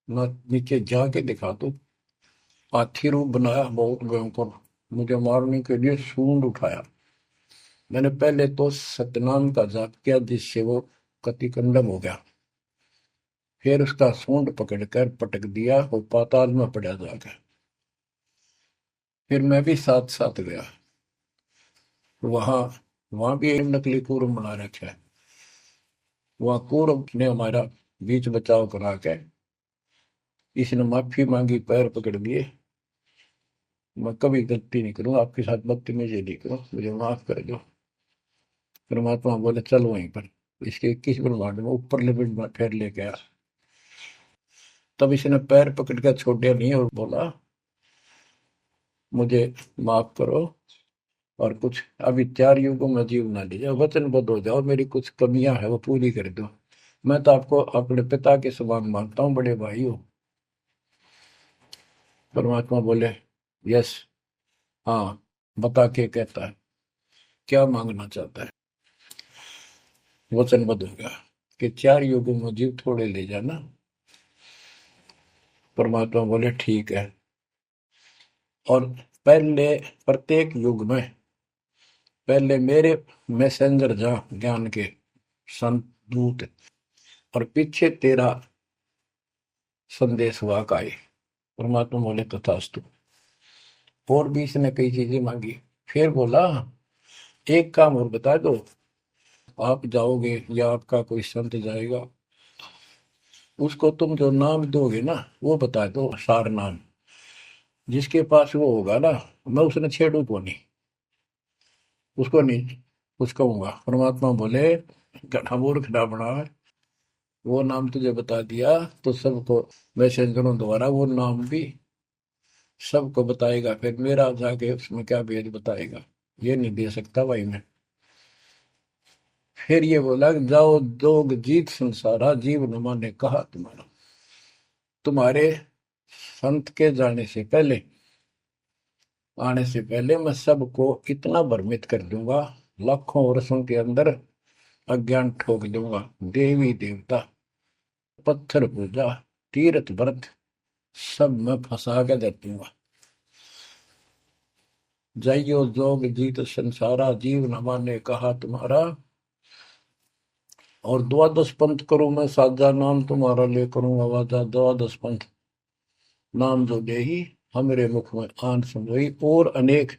Speaker 1: ना नीचे जाके दिखा दो। हाथी रूप बनाया बहुत भयंकर, मुझे मारने के लिए सूंड उठाया। मैंने पहले तो सतनाम का जाप किया जिससे वो कति कंडम हो गया, फिर उसका सूंड पकड़कर पटक दिया, वो पाताल में पड़ा जाकर। फिर मैं भी साथ साथ गया वहां, वहां भी एक नकली कूर्म बना रखा है। वहां कूर्म ने हमारा बीच बचाव करा के इसने माफी मांगी, पैर पकड़ लिए, मैं कभी गलती नहीं करूँ आपके साथ, बदतमीजी नहीं करूँ, मुझे माफ कर दो। परमात्मा बोले चल वहीं पर, इसके 21 ब्रह्मांड में ऊपर लिमिट में फिर ले गया। तब इसने पैर पकड़ कर छोड़ नहीं और बोला मुझे माफ करो, और कुछ अभी 4 युगों में जीवना लीजिए, वचनबद्ध हो जाओ, मेरी कुछ कमियां है वो पूरी कर दो। मैं तो आपको अपने पिता के समान मानता हूँ, बड़े भाई हो। परमात्मा बोले यस, हाँ, बता के कहता है क्या मांगना चाहता है। वचनबद्ध हो गया कि 4 युगों में जीव थोड़े ले जाना। परमात्मा बोले ठीक है। और पहले प्रत्येक युग में पहले मेरे मैसेंजर जा ज्ञान के संत दूत, और पीछे तेरा संदेश हुआ का आए। परमात्मा बोले तथास्तु। और भी इसने कई चीजें मांगी। फिर बोला एक काम और बता दो, आप जाओगे या आपका कोई संत जाएगा, उसको तुम जो नाम दोगे ना वो बता दो, सार नाम। जिसके पास वो होगा ना, मैं उसने छेड़ू को नहीं, उसको नहीं कुछ कहूंगा। परमात्मा बोले गधा मूर्ख ना बना, वो नाम तुझे बता दिया तो सबको मैसेंजरों द्वारा वो नाम भी सबको बताएगा, फिर मेरा जाके उसमें क्या भेद बताएगा, ये नहीं दे सकता भाई मैं। फिर ये बोला कि जाओ जोग जीत संसारा, जीव न माने कहा तुम्हारा। तुम्हारे संत के जाने से पहले, आने से पहले मैं सबको इतना भ्रमित कर दूंगा, लाखों वर्षों के अंदर अज्ञान ठोक दूंगा। देवी देवता, पत्थर पूजा, तीर्थ व्रत सब मैं फंसा के दे दूंगा। जाइयो जोग जीत संसारा, जीव न माने कहा तुम्हारा। और द्वादश पंथ करूं मैं साजा, नाम तुम्हारा ले करूं आवाजा। द्वादश पंथ नाम जो दे ही हमरे मुख में आन समोई, और अनेक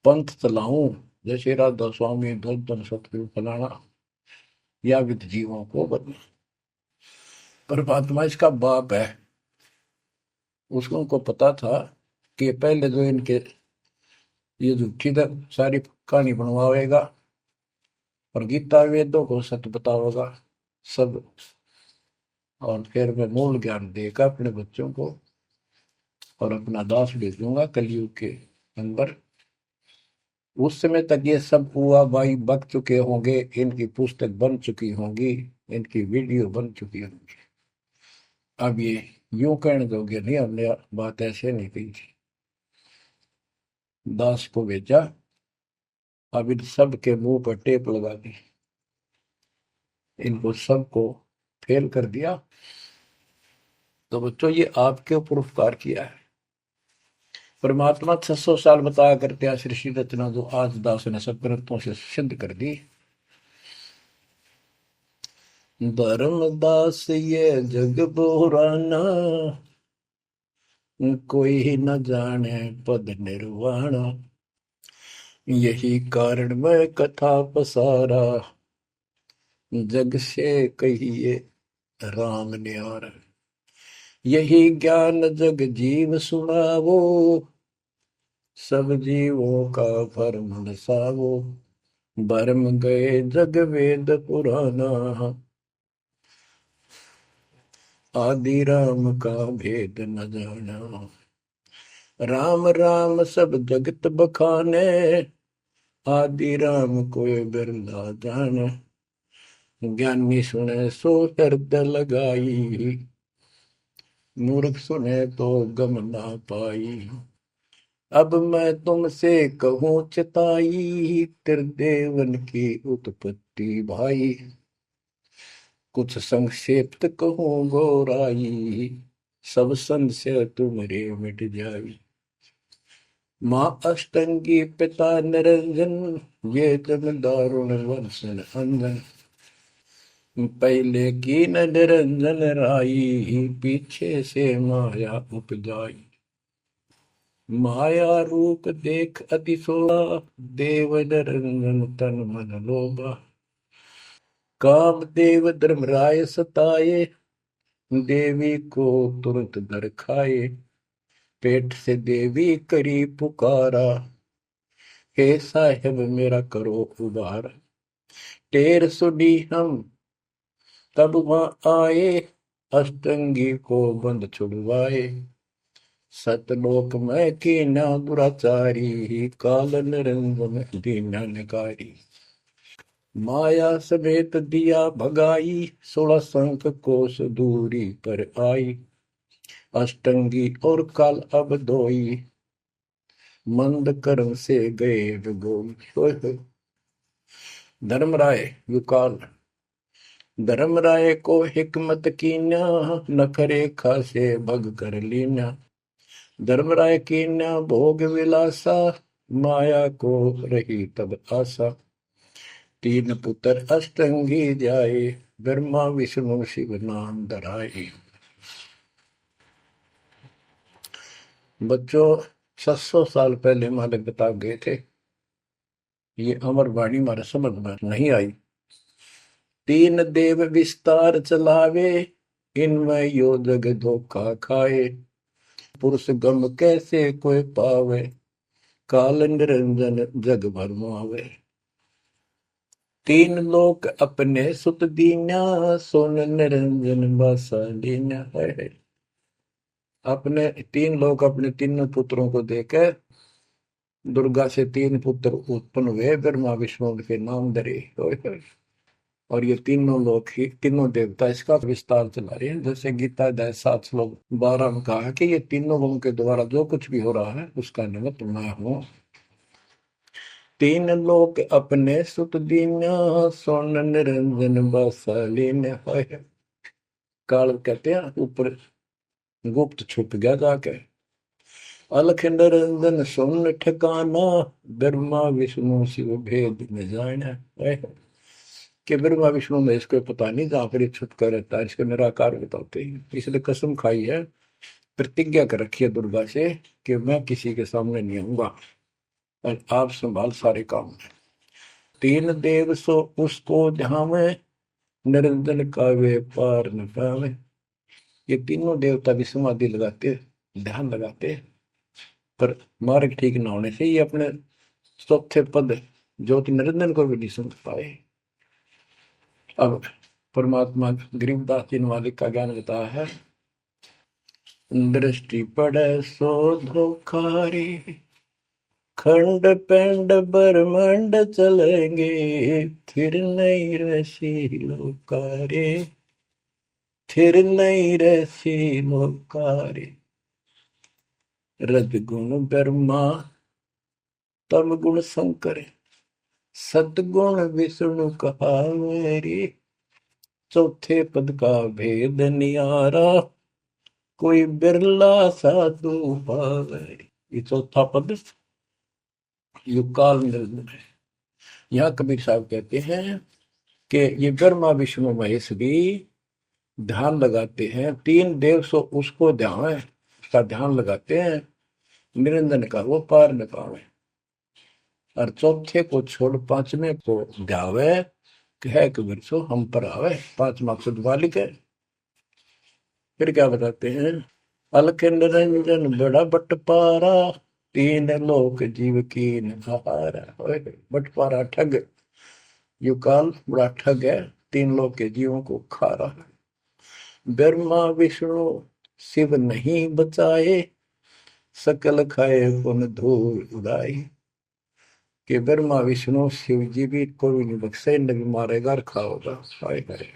Speaker 1: पंथ चलाऊं, जैसे राधा स्वामी धन सतगुरु फलाना, या विद जीवों को बदला। परमात्मा इसका बाप है। उसको को पता था कि पहले जो इनके ये झूठी सारी कहानी बनवाएगा और गीता वेदों को सत्य बताओगा सब, और फिर मैं मूल ज्ञान देगा अपने बच्चों को, और अपना दास भेजूंगा कलयुग के अंदर। उस समय तक ये सब हुआ भाई बक चुके होंगे, इनकी पुस्तक बन चुकी होंगी, इनकी वीडियो बन चुकी होंगी। अब ये यूं कहने दोगे नहीं, हमने बात ऐसे नहीं कही थी। दास को भेजा, अब इन सब के मुंह पर टेप लगा दी, इनको सबको फेल कर दिया। तो बच्चों ये आपके ऊपर उपकार किया है। परमात्मा 600 साल बताया करते सृष्टि रचना, जो आज दास ने सब ग्रंथों से सिद्ध कर दी। धर्मदास ये जग बुराना, कोई न जाने पद निर्वाणा। यही कारण मैं कथा पसारा, जग से कहिए राम न्यारा। यही ज्ञान जग जीव सुनावो, सब जीवों का भरम नसावो। भरम गए जग वेद पुराना, आदि राम का भेद न जाना। राम राम सब जगत बखाने, आदि राम कोई बिरला जाने। ज्ञानी सुने सो हृदय लगाई, मूर्ख सुने तो गम ना पाई। अब मैं तुमसे कहूँ चिताई, त्रिदेवन की उत्पत्ति भाई। कुछ संक्षेप्त कहूँ गोराई, सब संशय तुमरे मिट जाई। माँ अष्टंगी पिता निरंजन, ये जन दारुण वंशन अंजन। पहले की न निरंजन राई, पीछे से माया उपजाई। माया रूप देख अतिशोभा, देव निरंजन तन मन लोभा। काम देव धर्मराय सताए, देवी को तुरंत दर खाए। पेट से देवी करी पुकारा, हे साहेब मेरा करो उबार। टेर सुडी हम तब वहां आए, अष्टंगी को बंद छुड़वाए। सतलोक में कीना दुराचारी, काल निरंजन दीना निकारी। माया समेत दिया भगाई, 16 संख कोस दूरी पर आई। अष्टंगी और काल अब धोई, मंद कर्म से गए विगोई। धर्मराय युकाल। धर्मराय को हिकमत कीन्या, नखरे खासे भग कर लीन्या। धर्मराय कीन्या भोग विलासा, माया को रही तब आशा। तीन पुत्र अष्टंगी जाए, ब्रह्मा विष्णु शिव नाम धराए। बच्चों 700 साल पहले मालिक बता गए थे, ये अमर वाणी हमारे समझ में नहीं आई। तीन देव विस्तार चलावे, इनमें यो जग धोखा खाए। पुरुष गम कैसे कोई पावे, काल निरंजन जग भरमावे। तीन लोक अपने सुत दीन्या, सोन निरंजन बासा लीन्या है। अपने तीन लोग अपने तीनों पुत्रों को देकर दुर्गा से तीन पुत्र उत्पन्न हुए, ब्रह्मा विष्णु के नाम धरे। और ये तीनों लोग ही तीनों देवता इसका विस्तार चला रहे हैं। जैसे गीता अध्याय 7 श्लोक 12 में कहा है कि ये तीनों लोगों के द्वारा जो कुछ भी हो रहा है उसका निमित्त मैं हूं। तीन लोग अपने सुत दीन्या, सोन निरंजन बासालीन। काल कहते हैं ऊपर गुप्त छुप गया जाके। अलख निरंजन सुन ठिकाना, ब्रह्मा विष्णु शिव भेद न जाना। कि ब्रह्मा विष्णु में इसको पता नहीं, जहां पर छुटका रहता है इसको निराकार बताते हैं। इसलिए कसम खाई है, प्रतिज्ञा कर रखी है दुर्गा से कि मैं किसी के सामने नहीं आऊंगा और आप संभाल सारे काम। तीन देव सो उसको ध्यावे, निरंजन का वे पार न पावे। ये तीनों देवता भी समाधि लगाते, ध्यान लगाते, पर मार्ग ठीक न होने से ये अपने चौथे पद ज्योति निरंजन को भी नहीं समझ पाए। अब परमात्मा गरीबदास जी ने मालिक का ज्ञान बताया है। दृष्टि पड़े सो धोखारी, खंड पेंड ब्रह्मांड चलेंगे, फिर नहीं रसी लोकारे, फिर नहीं रसी लोकारे। रजगुण ब्रह्मा तम गुण शंकर, सदगुण विष्णु कहावेरी। चौथे पद का भेद नियारा, कोई बिरला साधु पावे। ये चौथा पद युगकाल निरंजन है। यहाँ कबीर साहब कहते हैं कि ये ब्रह्मा विष्णु महेश भी ध्यान लगाते हैं। तीन देव सो उसको ध्यान है, उसका ध्यान लगाते हैं, निरंजन का वो पार न पावे। और चौथे को छोड़ पांचवें को ध्यावे, कह कबीर सो हम पर आवे। पांचवा खुद मालिक है। फिर क्या बताते हैं, अलख निरंजन बड़ा बटपारा, तीन लोक जीव की नहारा। बटपारा ठग, युकाल बड़ा ठग है, तीन लोक के जीवों को खा रहा है। ब्रह्मा विष्णु शिव नहीं बचाए, सकल खाए पुन धूल उड़ाई। कि ब्रह्मा विष्णु शिव जी भी कोई नहीं बख्शे, नबी मारेगा खाओगा। हाय हाय।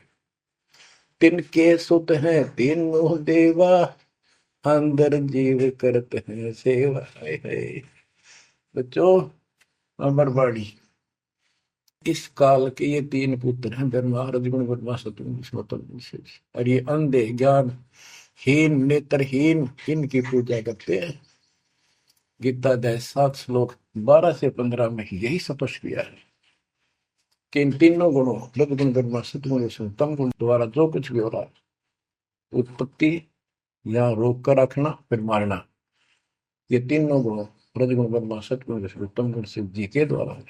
Speaker 1: तिनके सुत हैं तीनों देवा, अंदर जीव करते हैं सेवा। हाय हाय। बच्चों अमरवाणी, इस काल के ये तीन पुत्र हैं, ब्रह्मा रजगुण ब्रह्मा सतगुण विष्णु। और ये अंधे ज्ञान हीन नेत्रहीन इनकी पूजा करते हैं। गीता अध्याय 7 श्लोक 12 से 15 में यही स्पष्ट किया है कि इन तीनों गुणों रजगुण ब्रह्मा सतगुण विष्णु तम गुण द्वारा जो कुछ भी हो रहा है, उत्पत्ति या रोक कर रखना फिर मारना, ये तीनों गुण रजगुण ब्रह्मा सतगुण विष्णु तम गुण शिव जी के द्वारा है।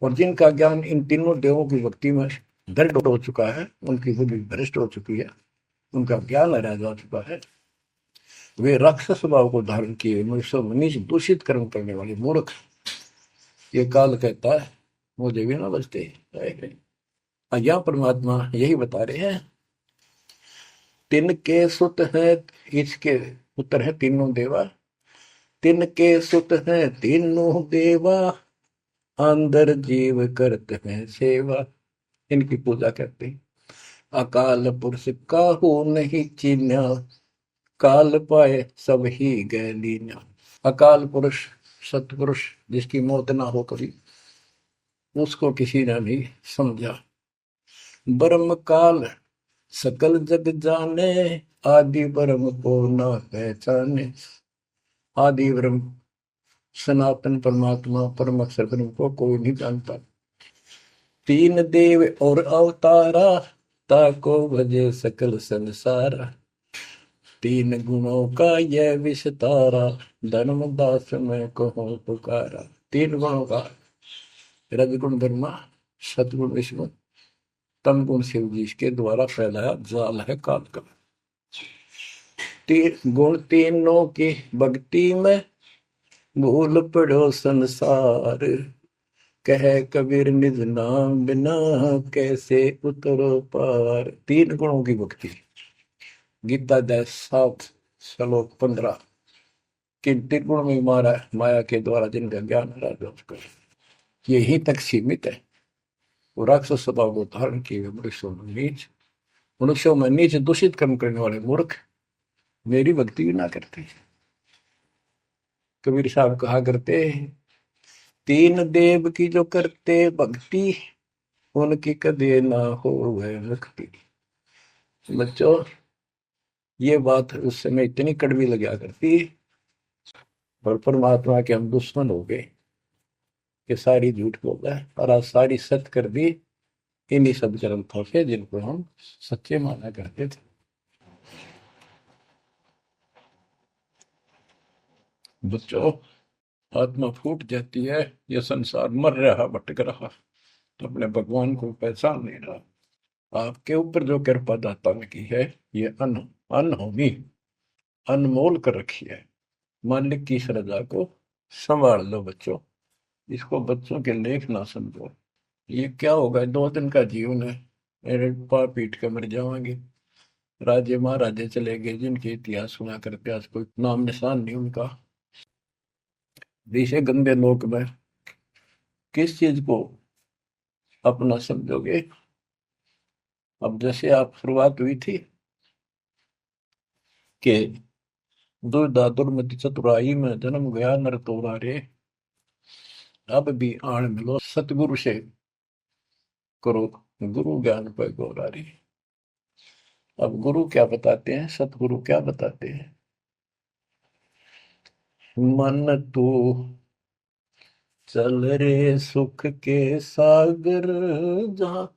Speaker 1: और जिनका ज्ञान इन तीनों देवों की भक्ति में दृढ़ हो चुका है, उनकी बुद्धि भ्रष्ट हो चुकी है, उनका ज्ञान रह जा चुका है, वे राक्षस स्वभाव को धारण किए मनुष्य मनीष दूषित कर्म करने वाले मूर्ख। ये काल कहता है मुझे भी ना बचते। यहाँ परमात्मा यही बता रहे हैं, तिनके सुत हैं, इसके पुत्र है तीनों देवा, तिनके सुत हैं तीनों देवा, अंदर जीव करते हैं सेवा, इनकी पूजा करते हैं। अकाल पुरुष काहू नहीं चीन्या, काल पाए सब ही गए लीना। अकाल पुरुष सतपुरुष जिसकी मौत ना हो कभी, उसको किसी ने नहीं समझा। ब्रह्म काल सकल जग जाने, आदि ब्रह्म को न पहचाने। आदि ब्रह्म सनातन परमात्मा परम अक्षर ब्रह्म को कोई नहीं जानता। तीन देव और अवतारा, ताको भजे सकल संसारा। तीन गुणों का यह विस्तारा, धर्मदास में कहो पुकारा। तीन गुणों का, रजगुण ब्रह्मा, सतगुण विष्णु, तम गुण शिव जी के द्वारा फैलाया जाल है काल का। तीन गुण तीनों की भक्ति में, भूल पड़ो संसार। कह कबीर निज नाम बिना, कैसे उतरो पार। तीन गुणों की भक्ति, गीता 7 श्लोक 15। किंतु गुण में मारा माया के द्वारा जिनका ज्ञान कर यही तक सीमित है। वो राक्षस स्वभाव को धारण किए मनुष्यों में नीच, मनुष्यों में नीच दूषित कर्म करने वाले मूर्ख मेरी भक्ति भी ना करते। कबीर साहब कहा करते, तीन देव की जो करते भक्ति, उनकी कदे ना हो वह मुक्ति। बच्चों, ये बात उस समय इतनी कड़वी लगा करती, और परमात्मा के हम दुश्मन हो गए कि सारी झूठ बोल रहा है, और आज सारी सत्य कर दी इन्हीं सब ग्रंथों से जिनको हम सच्चे माना करते थे। बच्चों, आत्मा फूट जाती है, यह संसार मर रहा भटक रहा, तो अपने भगवान को पहचान नहीं रहा। आपके ऊपर जो कृपा दाता ने की है, ये अनहोनी अनमोल कर रखी है। मालिक की श्रद्धा को संभाल लो बच्चों, इसको बच्चों के लेख ना समझो। ये क्या होगा, 2 दिन का जीवन है, मेरे पा पीट के मर जाएंगे। राजे महाराजे चले गए जिनके इतिहास सुना करते, आज कोई नाम निशान नहीं उनका। इसे गंदे लोक में किस चीज को अपना समझोगे। अब जैसे आप शुरुआत हुई थी कि दुर्दा दुर्मति चतुराई में जन्म गया नर तोरा रे, अब भी आण मिलो सतगुरु से करो गुरु ज्ञान पर गौरा रे। अब गुरु क्या बताते हैं, सतगुरु क्या बताते हैं। मन तू चल रे सुख के सागर, जहाँ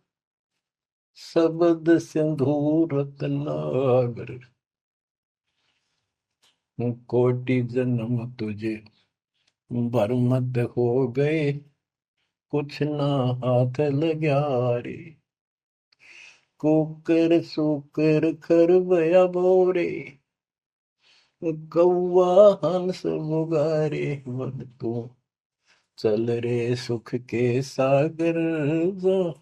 Speaker 1: शब्द सिंधु रत्नागर। कोटि जन्म तुझे बरमद हो गए, कुछ ना हाथ लग्या रे। कुकर सुकर खरबया बोरे, कौवा हंस मुगारे। मन तू चल रे सुख के सागर, जहाँ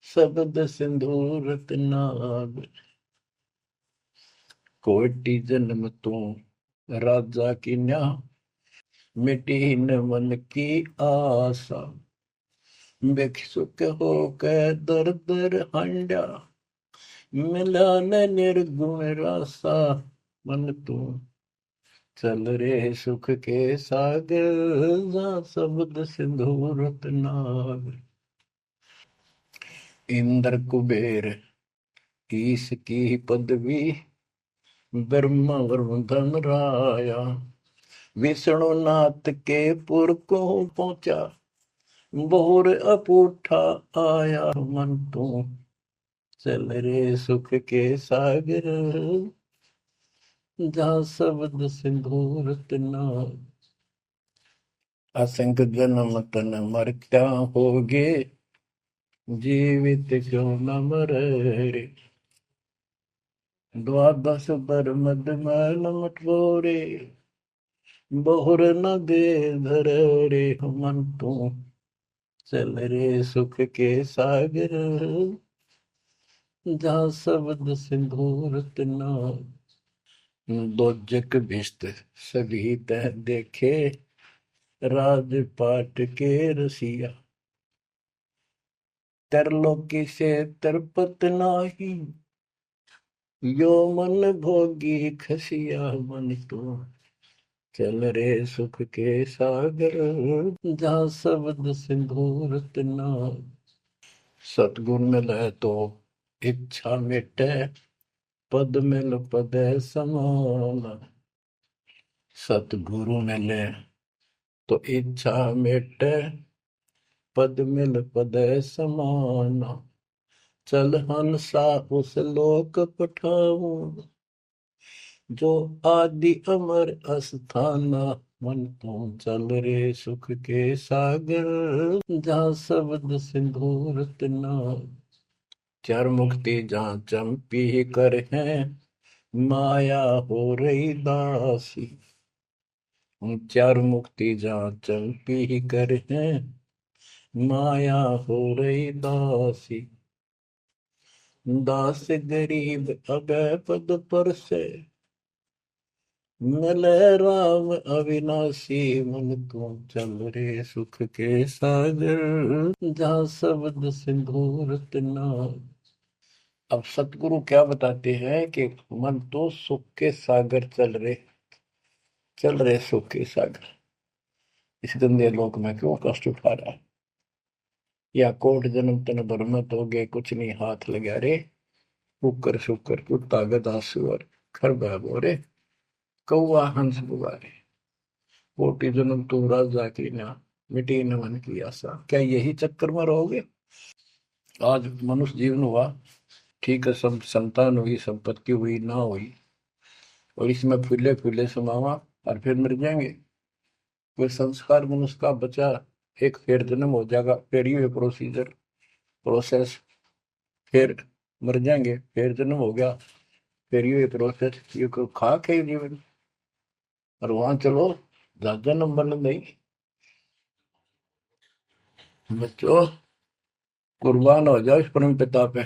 Speaker 1: शब्द सिंधु रत्नागर। कोटि जन्म तू राजा की न्या, मिटी न मन की आशा। भिक्षुक होकर दर दर हंडा, मिला न निर्गुण रासा। मन तू चल रे सुख के सागर, जहाँ शब्द सिंधु रत्नागर। इंद्र कुबेर ईश की पदवी, ब्रह्मा वरुण धन राया। विष्णु नाथ के पुर को पहुंचा, बोर अपूठा आया। मन तू चल रे सुख के सागर, जहाँ शब्द सिंधु रत्नागर। असंख्य जन्म तन मरता होगे, जीवित क्यों न मरे रे। द्वादश बर मद मैल मटोरे, बहुर न दे धरे रे। मन तू चल रे सुख के सागर, जहाँ शब्द सिंदूर तना, दोजक भिष्ट सभी तह देखे, राजपाट के रसिया। तरलोकी से तरपत नाही, यो मन भोगी खसिया मन तो। चल रे सुख के सागर, जहाँ शब्द सिंदूर तना, सतगुण मिले तो इच्छा मिटे, पद मिल पद समान। सतगुरु मिले तो इच्छा मिटे, पद मिल पद समान। चल हंसा उस लोक पठाऊं, जो आदि अमर अस्थाना। मन तुम चल रे सुख के सागर, जहाँ शब्द सिंदूर तना। चार मुक्ति जहाँ चंपी कर है, माया हो रही दासी। चार मुक्ति जहाँ चंपी कर है, माया हो रही दासी। दास गरीब अभय पद पर से, मिले राम अविनाशी। मन तुम चल रे सुख के सागर, जहाँ शब्द सिंदूर तना। अब सतगुरु क्या बताते हैं कि मन तो सुख के सागर चल रहे सुख के सागर। इस गंदे लोक में क्यों कष्ट उठा रहा है? या कोट जन्म तन भरमत हो गए, कुछ नहीं हाथ लगा रे। कुकर शुकर कुत्ता गधा सुअर, खरबा बोरे, कौआ हंस बुआरे। कोटि जन्म तू राजा की ना, मिटी न मन की आशा। क्या यही चक्कर में रहोगे? आज मनुष्य जीवन हुआ, ठीक है, सब संतान हुई, संपत्ति हुई ना हुई, और इसमें फूले फूले समावा, और फिर मर जाएंगे। कोई संस्कार मनुष्य का बचा, एक फिर जन्म हो जाएगा, फिर ये प्रोसेस, फिर मर जाएंगे, फिर जन्म हो गया, फिर ये प्रोसेस। ये कोई खाक है जीवन? और वहां चलो, ज्यादा नंबर नहीं। बच्चों, कुर्बान हो जाओ इस परम पिता पे।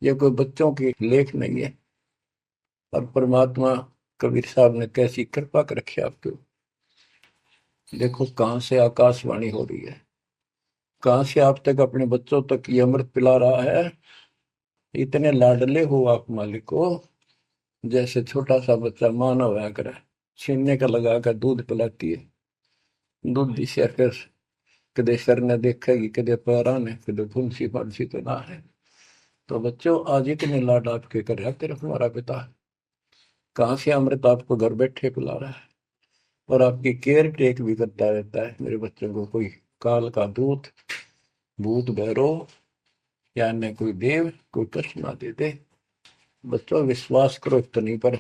Speaker 1: ये कोई बच्चों की लेख नहीं है। और परमात्मा कबीर साहब ने कैसी कृपा कर रखी आपके। देखो कहां से आकाशवाणी हो रही है, कहां से आप तक अपने बच्चों तक ये अमृत पिला रहा है। इतने लाडले हो आप मालिक को, जैसे छोटा सा बच्चा मानव होया करे, छीनने का लगा कर दूध पिलाती है। दूध दी से कदे सर ने देखेगी, कदे पैरा ने, कदे फुंसी फांसी तो ना है। तो बच्चों, आज इतने लाड आपके कर रहा तेरा हमारा पिता। कहां से अमृत आपको घर बैठे पिला रहा है, और आपकी केयर टेक भी करता रहता है मेरे बच्चों को। कोई काल का दूत, भूत भैरव, या अन्य कोई देव कोई कष्ट ना दे दे। बच्चों, विश्वास करो इतनी पर,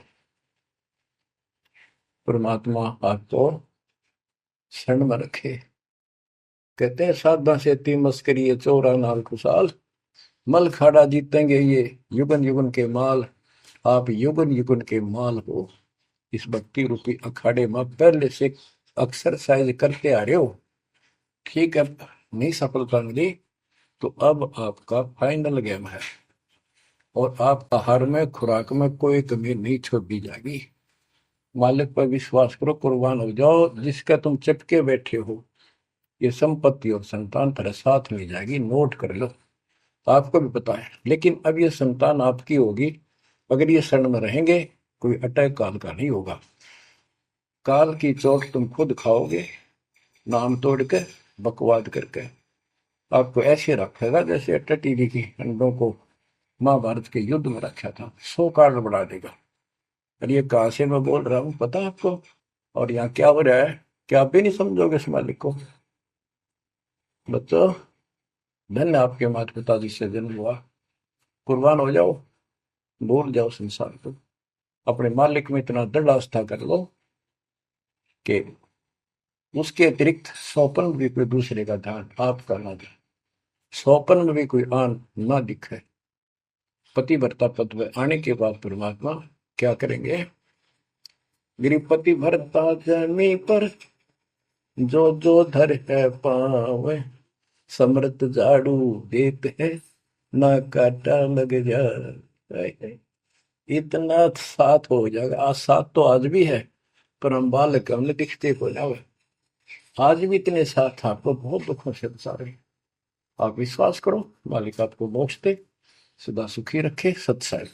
Speaker 1: परमात्मा आपको शरण में रखे। कहते हैं साधा से ती मस्करी है, चोरा नाल खुशाल। मल खाड़ा जीतेंगे ये युगन युगन के माल। आप युगन युगन के माल हो। इस भक्ति रूपी अखाड़े में पहले से एक्सरसाइज करते आ रहे हो, ठीक है। नहीं सफलता मिली तो अब आपका फाइनल गेम है, और आप आहार में खुराक में कोई कमी नहीं छोड़ी जाएगी। मालिक पर विश्वास करो, कुर्बान हो जाओ। जिसका तुम चिपके बैठे हो, ये संपत्ति और संतान तेरे साथ मिल जाएगी, नोट कर लो। आपको भी पता है, लेकिन अब ये संतान आपकी होगी अगर ये शरण में रहेंगे। कोई अटैक काल का नहीं होगा। काल की चोट तुम खुद खाओगे, नाम तोड़ के, बकवाद करके। आपको ऐसे रखेगा जैसे टीवी की अंडों को महाभारत के युद्ध में रखा था, 100 कार्ड बढ़ा देगा। और ये कहां से मैं बोल रहा हूँ पता है आपको? और यहाँ क्या हो रहा है, क्या आप भी नहीं समझोगे इस मालिक को? बच्चों, धन्य आपके माता पिता जिससे जन्म हुआ। कुर्बान हो जाओ, भूल जाओ संसार को, अपने मालिक में इतना दृढ़ आस्था कर लो कि उसके अतिरिक्त स्वप्न में भी कोई दूसरे का ध्यान आपका ना दे, स्वप्न में भी कोई आन ना दिखे। पति भरता पद में आने के बाद परमात्मा क्या करेंगे? गिरिपति भरता जमी पर, जो जो धर है पावे। समृत झाड़ू देते हैं, ना काटा लग जाए। इतना साथ हो जाएगा। आज साथ तो आज भी है, पर हम बालक हमने दिखते को ना। आज भी इतने साथ आपको बहुत दुखों से गुजारे। आप विश्वास करो, मालिक आपको मोक्ष दे, सदा सुखी रखे, सत्संग